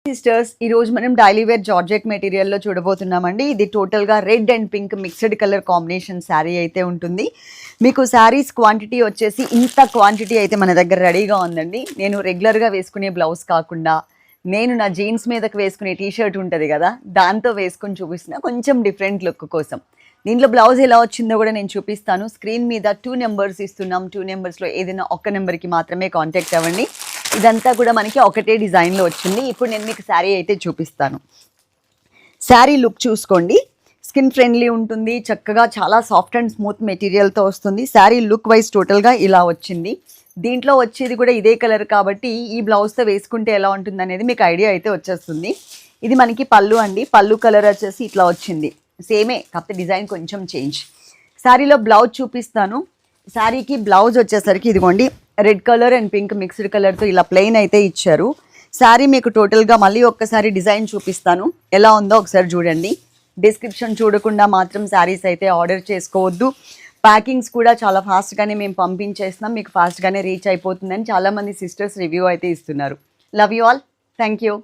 Sisters, ఈ రోజు మనం డైలీ వేర్ జార్జెట్ మెటీరియల్లో చూడబోతున్నామండి. ఇది టోటల్గా red and pink mixed colour combination sari అయితే ఉంటుంది. మీకు శారీస్ క్వాంటిటీ వచ్చేసి ఇంత క్వాంటిటీ అయితే మన దగ్గర రెడీగా ఉందండి. నేను రెగ్యులర్గా వేసుకునే బ్లౌజ్ కాకుండా నేను నా జీన్స్ మీదకి వేసుకునే టీషర్ట్ ఉంటుంది కదా, దాంతో వేసుకొని చూపిస్తున్నా కొంచెం డిఫరెంట్ లుక్ కోసం. దీంట్లో బ్లౌజ్ ఎలా వచ్చిందో కూడా నేను చూపిస్తాను. స్క్రీన్ మీద 2 నెంబర్స్ ఇస్తున్నాం. 2 నెంబర్స్లో ఏదైనా ఒక్క నెంబర్కి మాత్రమే కాంటాక్ట్ అవ్వండి. ఇదంతా కూడా మనకి ఒకటే డిజైన్లో వచ్చింది. ఇప్పుడు నేను మీకు శారీ అయితే చూపిస్తాను. శారీ లుక్ చూసుకోండి. స్కిన్ ఫ్రెండ్లీ ఉంటుంది, చక్కగా చాలా సాఫ్ట్ అండ్ స్మూత్ మెటీరియల్తో వస్తుంది. శారీ లుక్ వైజ్ టోటల్గా ఇలా వచ్చింది. దీంట్లో వచ్చేది కూడా ఇదే కలర్ కాబట్టి ఈ బ్లౌజ్తో వేసుకుంటే ఎలా ఉంటుంది అనేది మీకు ఐడియా అయితే వచ్చేస్తుంది. ఇది మనకి పళ్ళు అండి. పళ్ళు కలర్ వచ్చేసి ఇట్లా వచ్చింది. సేమే, కాకపోతే డిజైన్ కొంచెం చేంజ్. శారీలో బ్లౌజ్ చూపిస్తాను. శారీకి బ్లౌజ్ వచ్చేసరికి ఇదిగోండి red colour and pink mixed కలర్తో ఇలా ప్లెయిన్ అయితే ఇచ్చారు. శారీ మీకు టోటల్గా మళ్ళీ ఒక్కసారి డిజైన్ చూపిస్తాను, ఎలా ఉందో ఒకసారి చూడండి. డిస్క్రిప్షన్ చూడకుండా మాత్రం శారీస్ అయితే ఆర్డర్ చేసుకోవద్దు. ప్యాకింగ్స్ కూడా చాలా ఫాస్ట్గానే మేము పంపించేస్తున్నాం, మీకు ఫాస్ట్గానే రీచ్ అయిపోతుందని చాలామంది సిస్టర్స్ రివ్యూ అయితే ఇస్తున్నారు. Love you all. Thank you.